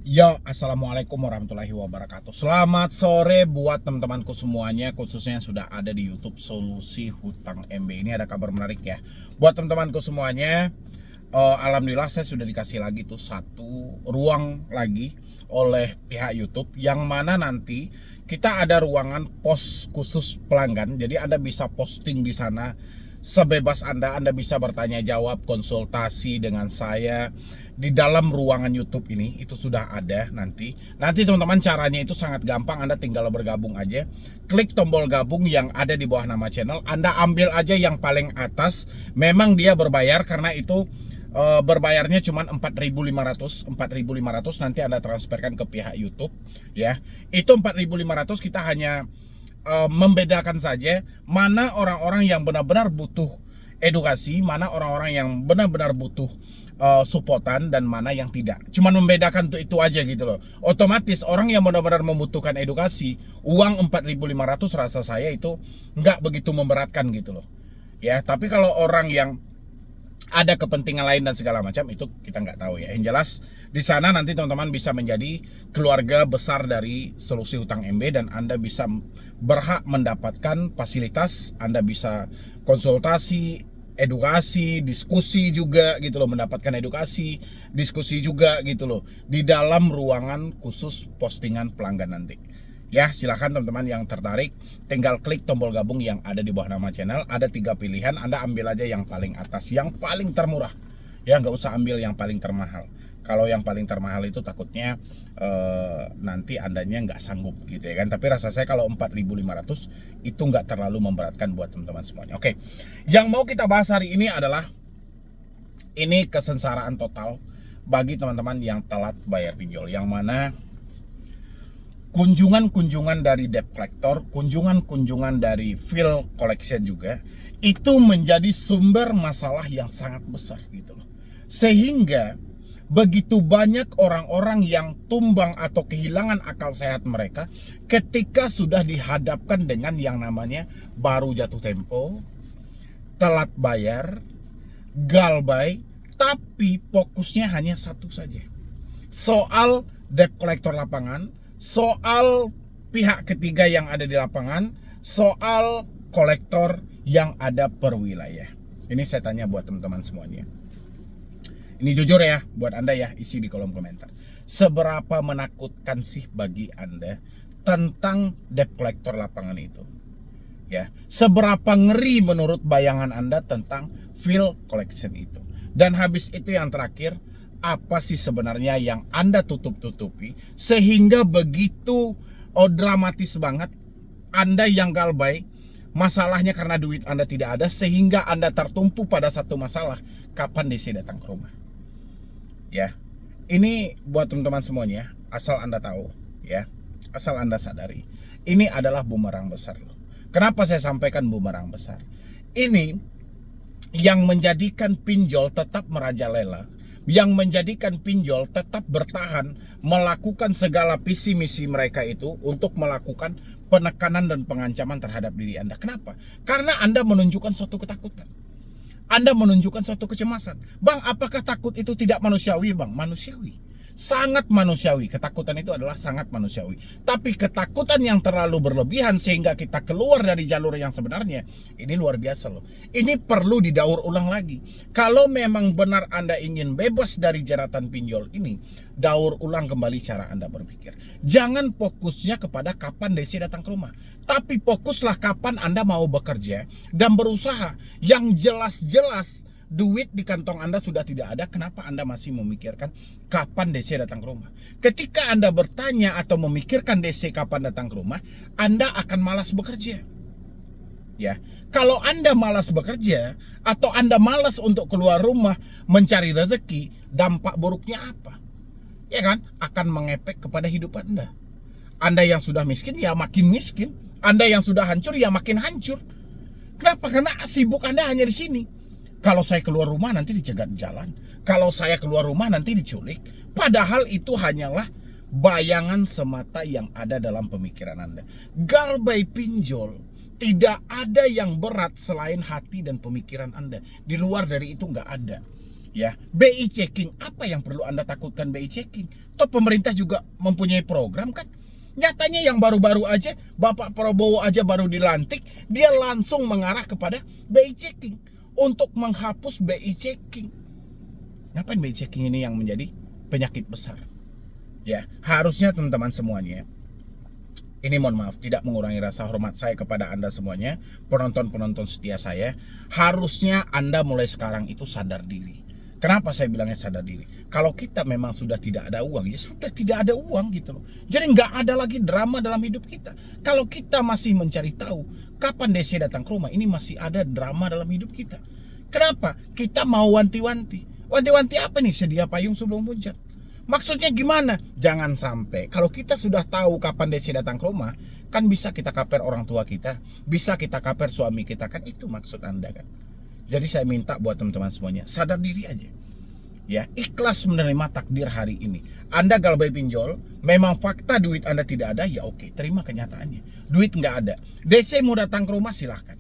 Ya, assalamualaikum warahmatullahi wabarakatuh. Selamat sore buat teman-temanku semuanya, khususnya yang sudah ada di YouTube Solusi Hutang MB. Ini ada kabar menarik ya. Buat teman-temanku semuanya, alhamdulillah saya sudah dikasih lagi tuh satu ruang lagi oleh pihak YouTube, yang mana nanti kita ada ruangan pos khusus pelanggan. Jadi Anda bisa posting di sana sebebas Anda bisa bertanya jawab, konsultasi dengan saya di dalam ruangan YouTube ini. Itu sudah ada nanti teman-teman. Caranya itu sangat gampang, Anda tinggal bergabung aja, klik tombol gabung yang ada di bawah nama channel, Anda ambil aja yang paling atas. Memang dia berbayar karena itu berbayarnya cuma 4.500 nanti Anda transferkan ke pihak YouTube ya. Itu 4.500 kita hanya membedakan saja mana orang-orang yang benar-benar butuh edukasi, mana orang-orang yang benar-benar butuh supportan, dan mana yang tidak. Cuman membedakan tuh itu aja gitu loh. Otomatis orang yang benar-benar membutuhkan edukasi, uang 4.500 rasa saya itu nggak begitu memberatkan gitu loh. Ya, tapi kalau orang yang ada kepentingan lain dan segala macam, itu kita nggak tahu ya. Yang jelas di sana nanti teman-teman bisa menjadi keluarga besar dari Solusi Hutang MB, dan Anda bisa berhak mendapatkan fasilitas. Anda bisa konsultasi, edukasi, diskusi juga gitu loh, mendapatkan edukasi, diskusi juga gitu loh di dalam ruangan khusus postingan pelanggan nanti. Ya, silahkan teman-teman yang tertarik, tinggal klik tombol gabung yang ada di bawah nama channel. Ada 3 pilihan, Anda ambil aja yang paling atas, yang paling termurah. Ya, nggak usah ambil yang paling termahal. Kalau yang paling termahal itu takutnya nanti Andanya nggak sanggup gitu ya kan. Tapi rasa saya kalau 4.500 itu nggak terlalu memberatkan buat teman-teman semuanya. Oke, yang mau kita bahas hari ini adalah ini kesengsaraan total bagi teman-teman yang telat bayar pinjol, yang mana kunjungan-kunjungan dari debt collector, kunjungan-kunjungan dari bill collection juga, itu menjadi sumber masalah yang sangat besar gitu loh. Sehingga begitu banyak orang-orang yang tumbang atau kehilangan akal sehat mereka ketika sudah dihadapkan dengan yang namanya baru jatuh tempo, telat bayar, galbay, tapi fokusnya hanya satu saja. Soal debt collector lapangan, soal pihak ketiga yang ada di lapangan, soal kolektor yang ada per wilayah. Ini saya tanya buat teman-teman semuanya. Ini jujur ya buat Anda ya, isi di kolom komentar. Seberapa menakutkan sih bagi Anda tentang debt collector lapangan itu? Ya, seberapa ngeri menurut bayangan Anda tentang bill collection itu? Dan habis itu yang terakhir, apa sih sebenarnya yang Anda tutup-tutupi sehingga begitu dramatis banget Anda yang galbay, masalahnya karena duit Anda tidak ada, sehingga Anda tertumpu pada satu masalah, kapan DC datang ke rumah. Ya, ini buat teman-teman semuanya, asal Anda tahu ya, asal Anda sadari, ini adalah bumerang besar loh. Kenapa saya sampaikan bumerang besar? Ini yang menjadikan pinjol tetap merajalela, yang menjadikan pinjol tetap bertahan melakukan segala visi misi mereka itu untuk melakukan penekanan dan pengancaman terhadap diri Anda. Kenapa? Karena Anda menunjukkan suatu ketakutan, Anda menunjukkan suatu kecemasan. Bang, apakah takut itu tidak manusiawi? Bang, manusiawi, sangat manusiawi. Ketakutan itu adalah sangat manusiawi. Tapi ketakutan yang terlalu berlebihan sehingga kita keluar dari jalur yang sebenarnya, ini luar biasa loh. Ini perlu didaur ulang lagi. Kalau memang benar Anda ingin bebas dari jeratan pinjol ini, daur ulang kembali cara Anda berpikir. Jangan fokusnya kepada kapan DC datang ke rumah, tapi fokuslah kapan Anda mau bekerja dan berusaha. Yang jelas-jelas duit di kantong Anda sudah tidak ada, kenapa Anda masih memikirkan kapan DC datang ke rumah? Ketika Anda bertanya atau memikirkan DC kapan datang ke rumah, Anda akan malas bekerja. Ya, kalau Anda malas bekerja atau Anda malas untuk keluar rumah mencari rezeki, dampak buruknya apa? Ya kan, akan mengepek kepada hidup Anda. Anda yang sudah miskin ya makin miskin, Anda yang sudah hancur ya makin hancur. Kenapa? Karena sibuk Anda hanya di sini. Kalau saya keluar rumah nanti dicegat jalan, kalau saya keluar rumah nanti diculik. Padahal itu hanyalah bayangan semata yang ada dalam pemikiran Anda. Galbay pinjol tidak ada yang berat selain hati dan pemikiran Anda. Di luar dari itu nggak ada. Ya, BI checking, apa yang perlu Anda takutkan BI checking? Toh pemerintah juga mempunyai program kan? Nyatanya yang baru-baru aja, Bapak Prabowo aja baru dilantik, dia langsung mengarah kepada BI checking untuk menghapus BI checking. Ngapain BI checking ini yang menjadi penyakit besar? Ya, harusnya teman-teman semuanya, ini mohon maaf, tidak mengurangi rasa hormat saya kepada Anda semuanya, penonton-penonton setia saya, harusnya Anda mulai sekarang itu sadar diri. Kenapa saya bilangnya sadar diri? Kalau kita memang sudah tidak ada uang, ya sudah tidak ada uang gitu loh. Jadi nggak ada lagi drama dalam hidup kita. Kalau kita masih mencari tahu kapan DC datang ke rumah, ini masih ada drama dalam hidup kita. Kenapa? Kita mau wanti-wanti. Wanti-wanti apa nih? Sedia payung sebelum hujan. Maksudnya gimana? Jangan sampai kalau kita sudah tahu kapan DC datang ke rumah, kan bisa kita kaper orang tua kita, bisa kita kaper suami kita, kan itu maksud Anda kan. Jadi saya minta buat teman-teman semuanya, sadar diri aja. Ya, ikhlas menerima takdir hari ini. Anda galbay pinjol, memang fakta duit Anda tidak ada, ya oke, terima kenyataannya. Duit nggak ada. DC mau datang ke rumah, silahkan.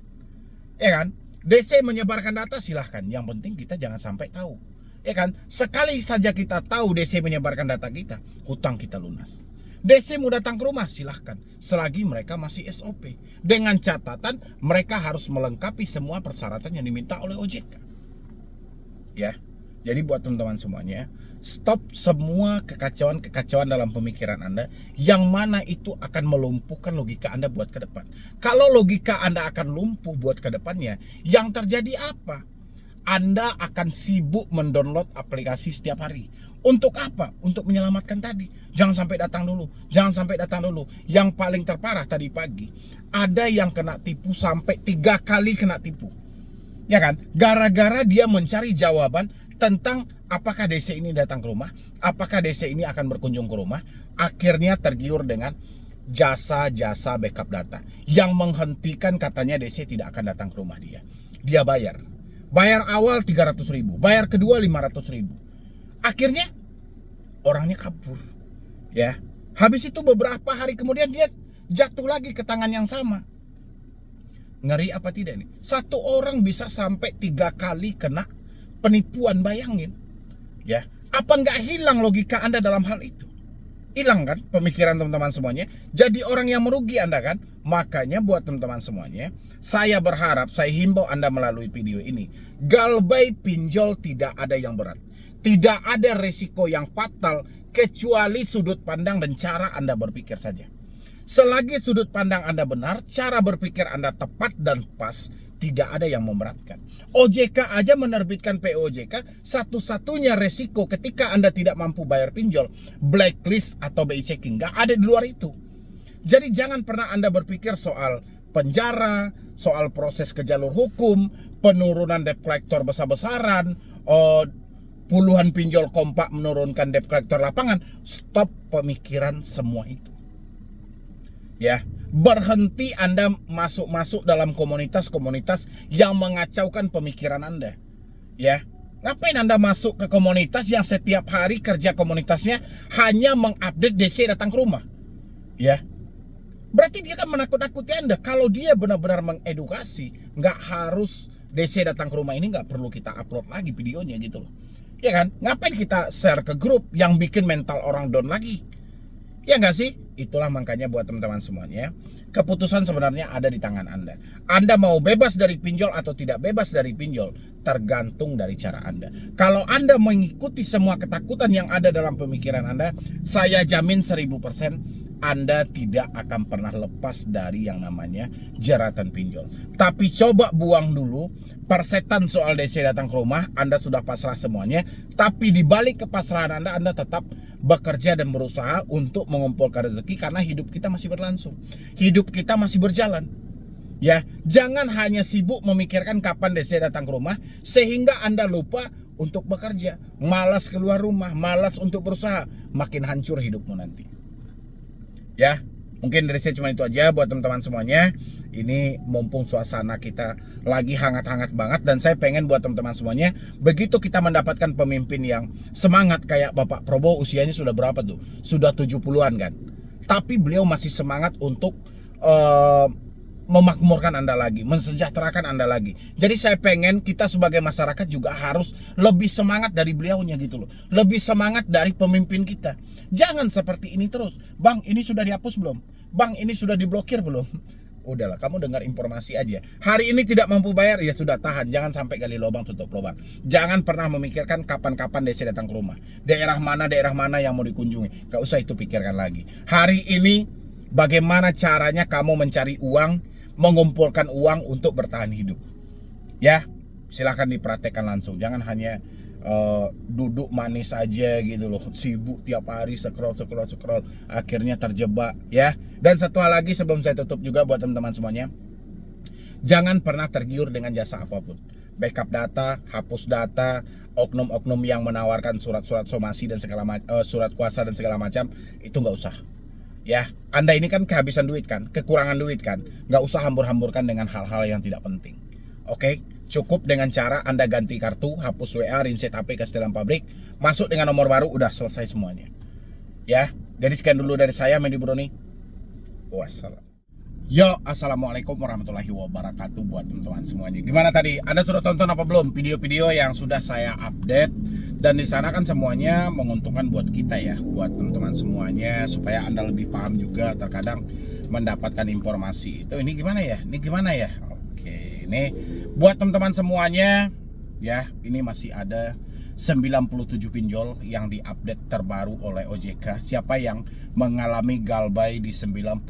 Ya kan? DC menyebarkan data, silahkan. Yang penting kita jangan sampai tahu. Ya kan? Sekali saja kita tahu DC menyebarkan data kita, hutang kita lunas. DC mau datang ke rumah, silahkan, selagi mereka masih SOP. Dengan catatan mereka harus melengkapi semua persyaratan yang diminta oleh OJK. Ya, jadi buat teman-teman semuanya, stop semua kekacauan-kekacauan dalam pemikiran Anda, yang mana itu akan melumpuhkan logika Anda buat ke depan. Kalau logika Anda akan lumpuh buat ke depannya, yang terjadi apa? Anda akan sibuk mendownload aplikasi setiap hari. Untuk apa? Untuk menyelamatkan tadi. Jangan sampai datang dulu. Jangan sampai datang dulu. Yang paling terparah tadi pagi, ada yang kena tipu sampai 3 kali kena tipu. Ya kan? Gara-gara dia mencari jawaban tentang apakah DC ini datang ke rumah, apakah DC ini akan berkunjung ke rumah. Akhirnya tergiur dengan jasa-jasa backup data yang menghentikan katanya DC tidak akan datang ke rumah dia. Dia bayar awal 300.000, bayar kedua 500.000. Akhirnya orangnya kabur. Ya, habis itu beberapa hari kemudian dia jatuh lagi ke tangan yang sama. Ngeri apa tidak nih? Satu orang bisa sampai 3 kali kena penipuan, bayangin. Ya, apa nggak hilang logika Anda dalam hal itu? Hilang kan pemikiran teman-teman semuanya? Jadi orang yang merugi Anda kan? Makanya buat teman-teman semuanya, saya berharap, saya himbau Anda melalui video ini, galbay pinjol tidak ada yang berat. Tidak ada resiko yang fatal kecuali sudut pandang dan cara Anda berpikir saja. Selagi sudut pandang Anda benar, cara berpikir Anda tepat dan pas, tidak ada yang memberatkan. OJK aja menerbitkan POJK, satu-satunya resiko ketika Anda tidak mampu bayar pinjol, blacklist atau BI checking. Nggak ada di luar itu. Jadi jangan pernah Anda berpikir soal penjara, soal proses ke jalur hukum, penurunan debt collector besar-besaran, puluhan pinjol kompak menurunkan debt collector lapangan. Stop pemikiran semua itu. Ya, berhenti Anda masuk dalam komunitas-komunitas yang mengacaukan pemikiran Anda. Ya, ngapain Anda masuk ke komunitas yang setiap hari kerja komunitasnya hanya mengupdate DC datang ke rumah? Ya, berarti dia kan menakut-nakuti Anda. Kalau dia benar-benar mengedukasi, nggak harus DC datang ke rumah ini, nggak perlu kita upload lagi videonya gitu loh. Ya kan? Ngapain kita share ke grup yang bikin mental orang down lagi? Ya nggak sih? Itulah makanya buat teman-teman semuanya, keputusan sebenarnya ada di tangan Anda. Anda mau bebas dari pinjol atau tidak bebas dari pinjol, tergantung dari cara Anda. Kalau Anda mengikuti semua ketakutan yang ada dalam pemikiran Anda, saya jamin 1000% Anda tidak akan pernah lepas dari yang namanya jeratan pinjol. Tapi coba buang dulu persetan soal DC datang ke rumah, Anda sudah pasrah semuanya. Tapi di balik kepasrahan Anda tetap bekerja dan berusaha untuk mengumpulkan rezeki, karena hidup kita masih berlangsung. Hidup kita masih berjalan. Ya, jangan hanya sibuk memikirkan kapan DC datang ke rumah sehingga Anda lupa untuk bekerja, malas keluar rumah, malas untuk berusaha, makin hancur hidupmu nanti. Ya, mungkin dari saya cuma itu aja buat teman-teman semuanya. Ini mumpung suasana kita lagi hangat-hangat banget, dan saya pengen buat teman-teman semuanya, begitu kita mendapatkan pemimpin yang semangat kayak Bapak Prabowo, usianya sudah berapa tuh? Sudah 70-an kan. Tapi beliau masih semangat untuk memakmurkan Anda lagi, mensejahterakan Anda lagi. Jadi saya pengen kita sebagai masyarakat juga harus lebih semangat dari beliaunya gitu loh. Lebih semangat dari pemimpin kita. Jangan seperti ini terus. Bang, ini sudah dihapus belum? Bang, ini sudah diblokir belum? Udahlah, kamu dengar informasi aja. Hari ini tidak mampu bayar, ya sudah tahan. Jangan sampai gali lubang tutup lubang. Jangan pernah memikirkan kapan-kapan DC datang ke rumah. Daerah mana yang mau dikunjungi. Gak usah itu pikirkan lagi. Hari ini bagaimana caranya kamu mencari uang, mengumpulkan uang untuk bertahan hidup. Ya, silahkan dipraktekkan langsung. Jangan hanya duduk manis aja gitu loh, sibuk tiap hari scroll, akhirnya terjebak ya. Dan satu hal lagi sebelum saya tutup juga buat teman-teman semuanya, jangan pernah tergiur dengan jasa apapun. Backup data, hapus data, oknum-oknum yang menawarkan surat-surat somasi dan segala surat kuasa dan segala macam, itu nggak usah. Ya, Anda ini kan kehabisan duit kan, kekurangan duit kan, nggak usah hambur-hamburkan dengan hal-hal yang tidak penting. Oke, cukup dengan cara Anda ganti kartu, hapus WA, reset HP ke setelan pabrik, masuk dengan nomor baru, udah selesai semuanya. Ya, jadi sekian dulu dari saya, Mendy Broni. Wassalam. Yo, assalamualaikum warahmatullahi wabarakatuh buat teman-teman semuanya. Gimana tadi? Anda sudah tonton apa belum video-video yang sudah saya update? Dan di sana kan semuanya menguntungkan buat kita ya, buat teman-teman semuanya, supaya Anda lebih paham juga terkadang mendapatkan informasi itu. Ini gimana ya? Ini gimana ya? Oke, ini buat teman-teman semuanya ya, ini masih ada 97 pinjol yang diupdate terbaru oleh OJK. Siapa yang mengalami galbay di 97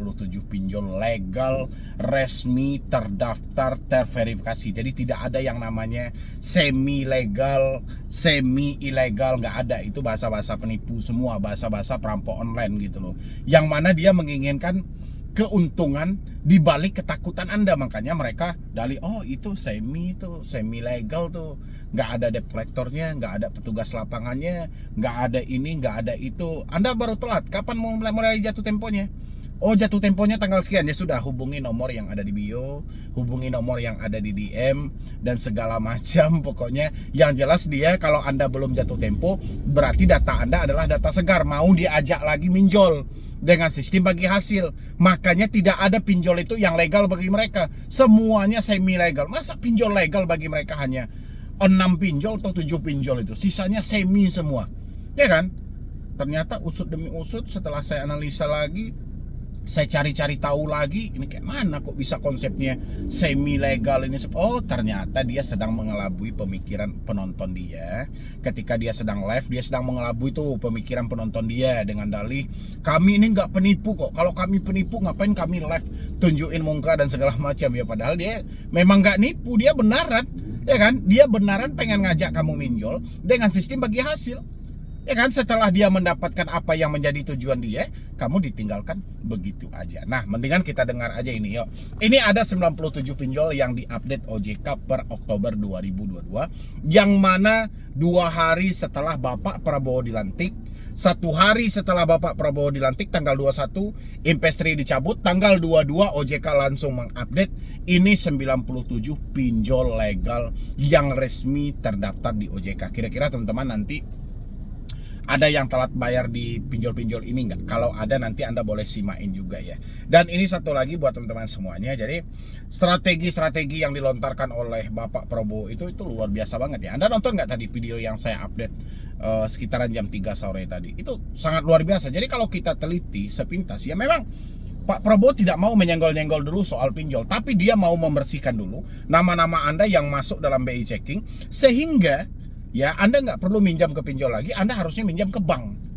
pinjol legal, resmi, terdaftar, terverifikasi. Jadi tidak ada yang namanya semi legal, semi ilegal, nggak ada. Itu bahasa-bahasa penipu semua, bahasa-bahasa perampok online gitu loh. Yang mana dia menginginkan keuntungan di balik ketakutan Anda. Makanya mereka dalih, oh itu semi legal tuh, nggak ada debt collectornya, nggak ada petugas lapangannya, nggak ada ini, nggak ada itu. Anda baru telat. Kapan mulai jatuh temponya? Oh, jatuh temponya tanggal sekian. Ya sudah, hubungi nomor yang ada di bio, hubungi nomor yang ada di DM dan segala macam. Pokoknya yang jelas dia, kalau Anda belum jatuh tempo, berarti data Anda adalah data segar, mau diajak lagi minjol dengan sistem bagi hasil. Makanya tidak ada pinjol itu yang legal bagi mereka, semuanya semi legal. Masa pinjol legal bagi mereka hanya 6 pinjol atau 7 pinjol, itu sisanya semi semua, ya kan? Ternyata usut demi usut, setelah saya analisa lagi, saya cari-cari tahu lagi, ini kayak mana kok bisa konsepnya semi legal ini. Oh, ternyata dia sedang mengelabui pemikiran penonton dia. Ketika dia sedang live, dia sedang mengelabui tuh pemikiran penonton dia dengan dalih, kami ini nggak penipu kok. Kalau kami penipu, ngapain kami live tunjukin muka dan segala macam ya. Padahal dia memang nggak nipu, dia benaran, ya kan? Dia benaran pengen ngajak kamu minjol dengan sistem bagi hasil. Ya kan, setelah dia mendapatkan apa yang menjadi tujuan dia, kamu ditinggalkan begitu aja. Nah, mendingan kita dengar aja ini yuk. Ini ada 97 pinjol yang diupdate OJK per Oktober 2022, yang mana 2 hari setelah Bapak Prabowo dilantik, 1 hari setelah Bapak Prabowo dilantik tanggal 21, Impes 3 dicabut, tanggal 22 OJK langsung mengupdate ini 97 pinjol legal yang resmi terdaftar di OJK. Kira-kira teman-teman nanti ada yang telat bayar di pinjol-pinjol ini nggak? Kalau ada, nanti Anda boleh simain juga ya. Dan ini satu lagi buat teman-teman semuanya. Jadi strategi-strategi yang dilontarkan oleh Bapak Prabowo itu luar biasa banget ya. Anda nonton nggak tadi video yang saya update sekitaran jam 3 sore tadi? Itu sangat luar biasa. Jadi kalau kita teliti sepintas ya, memang Pak Prabowo tidak mau menyenggol-nyenggol dulu soal pinjol, tapi dia mau membersihkan dulu nama-nama Anda yang masuk dalam BI checking, sehingga ya Anda nggak perlu minjam ke pinjol lagi, Anda harusnya minjam ke bank.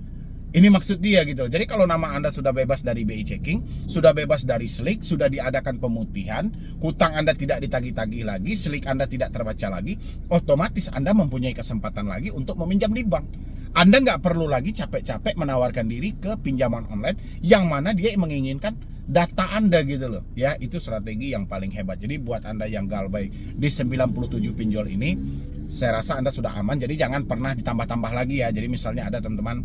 Ini maksud dia gitu. Jadi kalau nama Anda sudah bebas dari BI checking, sudah bebas dari slik, sudah diadakan pemutihan, hutang Anda tidak ditagih-tagih lagi, slik Anda tidak terbaca lagi, otomatis Anda mempunyai kesempatan lagi untuk meminjam di bank. Anda nggak perlu lagi capek-capek menawarkan diri ke pinjaman online yang mana dia menginginkan data Anda gitu loh. Ya, itu strategi yang paling hebat. Jadi buat Anda yang galbay di 97 pinjol ini, saya rasa Anda sudah aman. Jadi jangan pernah ditambah-tambah lagi ya. Jadi misalnya ada teman-teman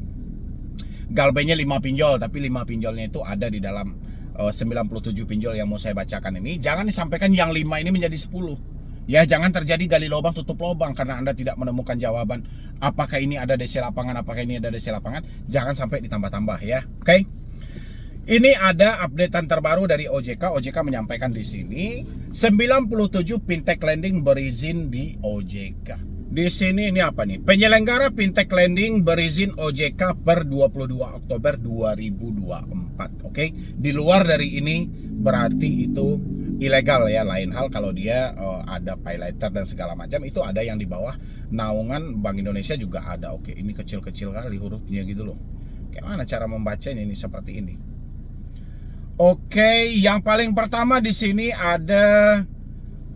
galbaynya 5 pinjol, tapi 5 pinjolnya itu ada di dalam 97 pinjol yang mau saya bacakan ini. Jangan disampaikan yang 5 ini menjadi 10. Ya, jangan terjadi gali lubang tutup lubang karena Anda tidak menemukan jawaban apakah ini ada DC lapangan, apakah ini ada DC lapangan. Jangan sampai ditambah-tambah ya. Oke. Ini ada updatean terbaru dari OJK. OJK menyampaikan di sini 97 fintech lending berizin di OJK. Di sini ini apa nih? Penyelenggara fintech lending berizin OJK per 22 Oktober 2024. Oke. Di luar dari ini berarti itu ilegal ya. Lain hal kalau dia ada pay later dan segala macam, itu ada yang di bawah naungan Bank Indonesia juga ada. Oke, ini kecil-kecil kali hurufnya gitu loh. Kayak mana cara membacanya ini seperti ini? Oke, yang paling pertama di sini ada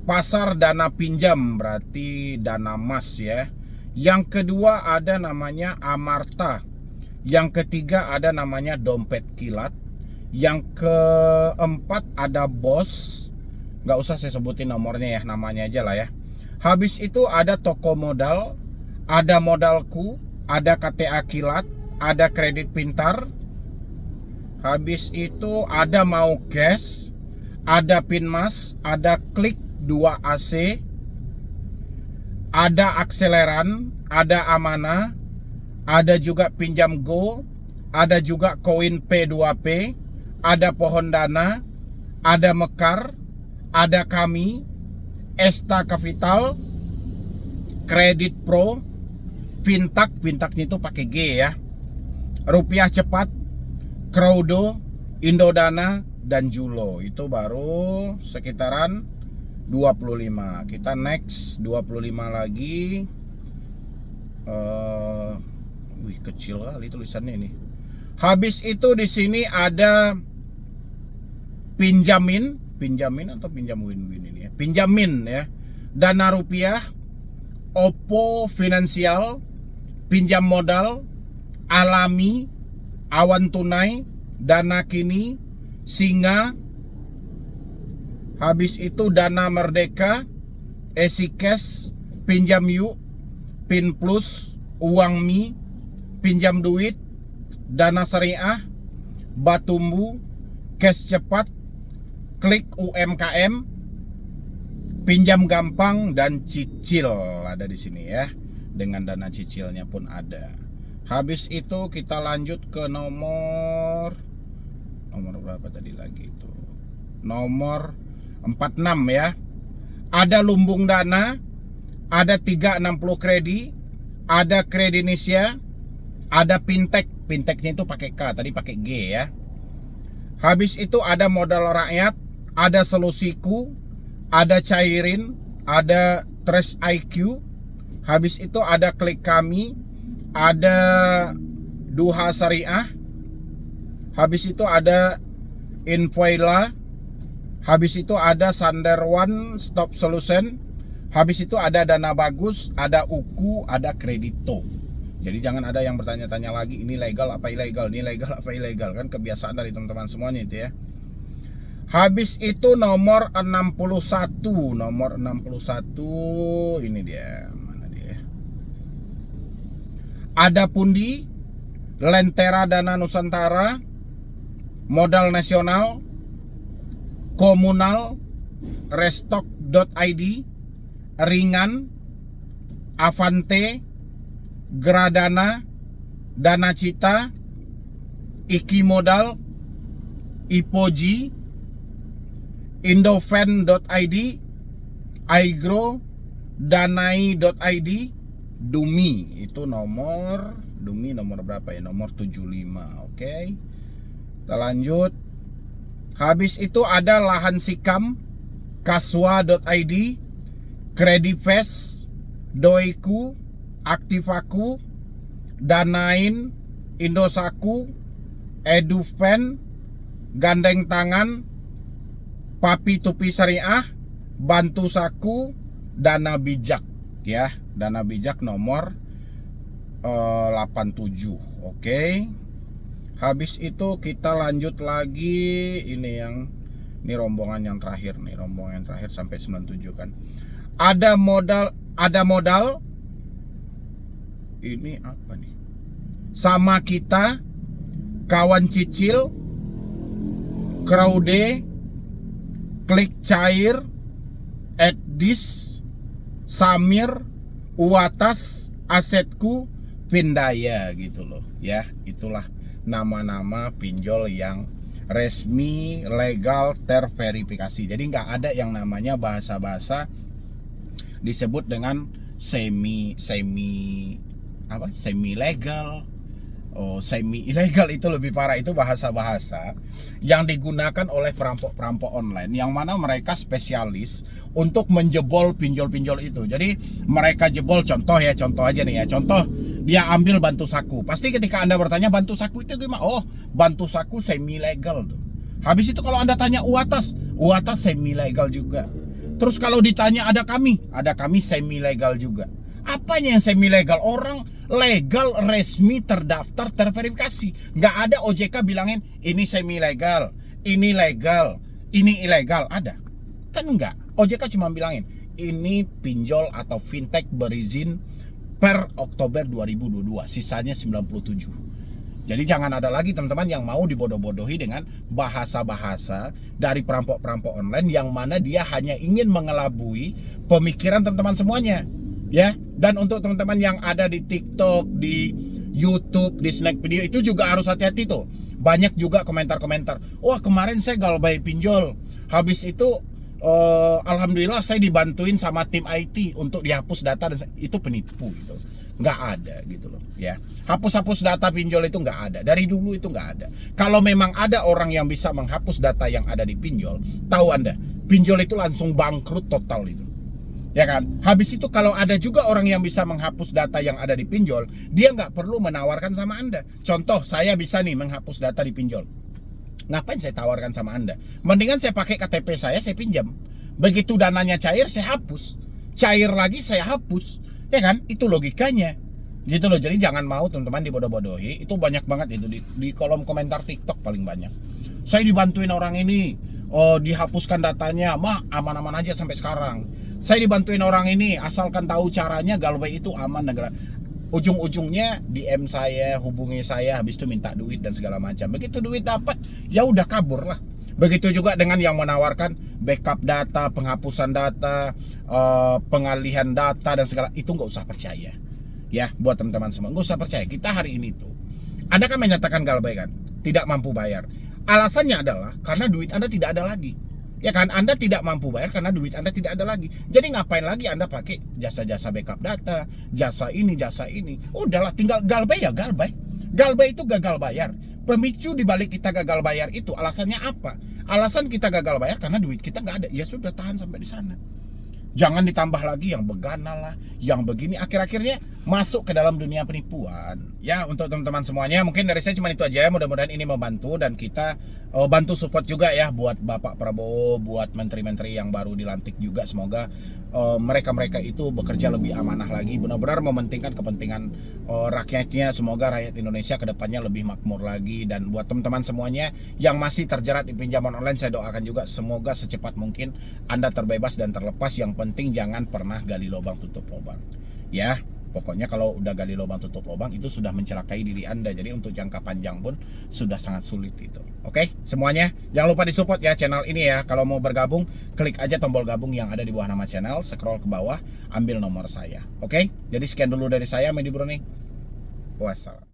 pasar dana pinjam, berarti dana mas ya. Yang kedua ada namanya Amarta. Yang ketiga ada namanya dompet kilat. Yang keempat ada BOS. Nggak usah saya sebutin nomornya ya, namanya aja lah ya. Habis itu ada toko modal, ada modalku, ada KTA kilat, ada kredit pintar. Habis itu ada mau cash, ada pinmas, ada klik 2AC, ada akseleran, ada amanah, ada juga pinjam go, ada juga koin P2P, ada pohon dana, ada mekar, ada kami, Esta Capital, Kredit Pro, Fintak, Fintaknya itu pakai G ya, Rupiah Cepat, Crowdo, Indodana, dan Julo. Itu baru sekitaran 25. Kita next 25 lagi. Wih, kecil kali tulisannya ini. Habis itu di sini ada pinjamin atau pinjam win-win ini ya. Pinjamin ya. Dana rupiah, Oppo Finansial, pinjam modal, alami, awan tunai, dana kini, singa. Habis itu dana merdeka, Esikes, pinjam yuk, pin plus, uang mi, pinjam duit, dana syariah, batumbu, cash cepat, klik UMKM, pinjam gampang, dan cicil ada di sini ya. Dengan dana cicilnya pun ada. Habis itu kita lanjut ke nomor berapa tadi lagi itu? Nomor 46 ya. Ada lumbung dana, ada 360 kredi, ada Kredinisia, ada fintech. Fintechnya itu pakai K, tadi pakai G ya. Habis itu ada modal rakyat, ada solusiku, ada cairin, ada Trace IQ. Habis itu ada klik kami, ada Duha Syariah. Habis itu ada Infoila. Habis itu ada Sander One Stop Solution. Habis itu ada Dana Bagus, ada Uku, ada Kredito. Jadi jangan ada yang bertanya-tanya lagi ini legal apa ilegal, ini legal apa ilegal, kan kebiasaan dari teman-teman semuanya itu ya. Habis itu nomor 61. Nomor 61 ini dia. Ada pundi, Lentera Dana Nusantara, Modal Nasional, Komunal, Restock.id, Ringan, Avante, Gradana, Dana Cita, Iki Modal, Ipoji, Indofen.id, Aigro, Danai.id, Dumi. Itu Dumi nomor berapa ya? Nomor 75. Oke. Kita lanjut. Habis itu ada Lahan Sikam, Kaswa.id, Kredivest, Doiku, Aktivaku, Danain, Indosaku, Edufen, Gandeng Tangan, Papi Tupi Syariah, Bantu Saku, Dana Bijak ya. Dana Bijak nomor 87. Oke. Habis itu kita lanjut lagi. Ini rombongan yang terakhir nih, rombongan yang terakhir sampai 97 kan. Ada modal. Ini apa nih? Sama kita, Kawan Cicil, Crowde, Klik Cair, Edis, Samir, Uatas, Asetku, Pindaya gitu loh ya. Itulah nama-nama pinjol yang resmi, legal, terverifikasi. Jadi nggak ada yang namanya bahasa-bahasa disebut dengan semi legal, semi ilegal. Itu lebih parah. Itu bahasa-bahasa yang digunakan oleh perampok-perampok online yang mana mereka spesialis untuk menjebol pinjol-pinjol itu. Jadi mereka jebol, contoh aja nih ya, contoh dia ambil bantu saku. Pasti ketika Anda bertanya bantu saku itu gimana? Oh, bantu saku semi legal tuh. Habis itu kalau Anda tanya UATAS semi legal juga. Terus kalau ditanya ada kami semi legal juga. Apanya yang semi legal? Orang legal, resmi, terdaftar, terverifikasi. Nggak ada OJK bilangin ini semi legal, ini legal, ini ilegal. Ada? Kan enggak. OJK cuma bilangin ini pinjol atau fintech berizin per Oktober 2022, sisanya 97. Jadi jangan ada lagi teman-teman yang mau dibodoh-bodohi dengan bahasa-bahasa dari perampok-perampok online yang mana dia hanya ingin mengelabui pemikiran teman-teman semuanya. Ya, dan untuk teman-teman yang ada di TikTok, di YouTube, di Snack Video itu juga harus hati-hati tuh. Banyak juga komentar-komentar. Wah, kemarin saya galbay pinjol. Habis itu alhamdulillah saya dibantuin sama tim IT untuk dihapus data, dan itu penipu gitu. Nggak ada gitu loh ya. Hapus-hapus data pinjol itu nggak ada. Dari dulu itu nggak ada. Kalau memang ada orang yang bisa menghapus data yang ada di pinjol, tahu Anda, pinjol itu langsung bangkrut total itu. Ya kan? Habis itu kalau ada juga orang yang bisa menghapus data yang ada di pinjol, dia nggak perlu menawarkan sama Anda. Contoh, saya bisa nih menghapus data di pinjol. Ngapain saya tawarkan sama Anda? Mendingan saya pakai KTP saya pinjam. Begitu dananya cair, saya hapus. Cair lagi, saya hapus. Ya kan? Itu logikanya. Gitu loh. Jadi jangan mau teman-teman dibodoh-bodohi. Itu banyak banget itu di kolom komentar TikTok paling banyak. Saya dibantuin orang ini, dihapuskan datanya, mah aman-aman aja sampai sekarang. Saya dibantuin orang ini, asalkan tahu caranya, galbay itu aman. Ujung-ujungnya DM saya, hubungi saya, habis itu minta duit dan segala macam. Begitu duit dapat, ya udah kabur lah. Begitu juga dengan yang menawarkan backup data, penghapusan data, pengalihan data dan segala, itu nggak usah percaya. Ya, buat teman-teman semua, nggak usah percaya. Kita hari ini tuh, Anda kan menyatakan galbay kan, tidak mampu bayar. Alasannya adalah karena duit Anda tidak ada lagi. Ya kan, Anda tidak mampu bayar karena duit Anda tidak ada lagi. Jadi ngapain lagi Anda pakai jasa-jasa backup data, jasa ini. Udahlah, tinggal galbay ya galbay. Galbay itu gagal bayar. Pemicu dibalik kita gagal bayar itu alasannya apa? Alasan kita gagal bayar karena duit kita nggak ada. Ya sudah, tahan sampai di sana. Jangan ditambah lagi yang begana lah, yang begini, akhir-akhirnya masuk ke dalam dunia penipuan. Ya, untuk teman-teman semuanya, mungkin dari saya cuma itu aja. Mudah-mudahan ini membantu dan kita bantu support juga ya buat Bapak Prabowo, buat menteri-menteri yang baru dilantik juga. Semoga mereka-mereka itu bekerja lebih amanah lagi, benar-benar mementingkan kepentingan rakyatnya. Semoga rakyat Indonesia kedepannya lebih makmur lagi. Dan buat teman-teman semuanya yang masih terjerat di pinjaman online, saya doakan juga semoga secepat mungkin Anda terbebas dan terlepas. Yang penting jangan pernah gali lubang tutup lubang. Ya, pokoknya kalau udah gali lubang tutup lubang itu sudah mencelakai diri Anda. Jadi untuk jangka panjang pun sudah sangat sulit itu. Oke, semuanya jangan lupa disupport ya channel ini ya. Kalau mau bergabung, klik aja tombol gabung yang ada di bawah nama channel, scroll ke bawah, ambil nomor saya. Oke, jadi sekian dulu dari saya, Medi Bro nih. Wassalam.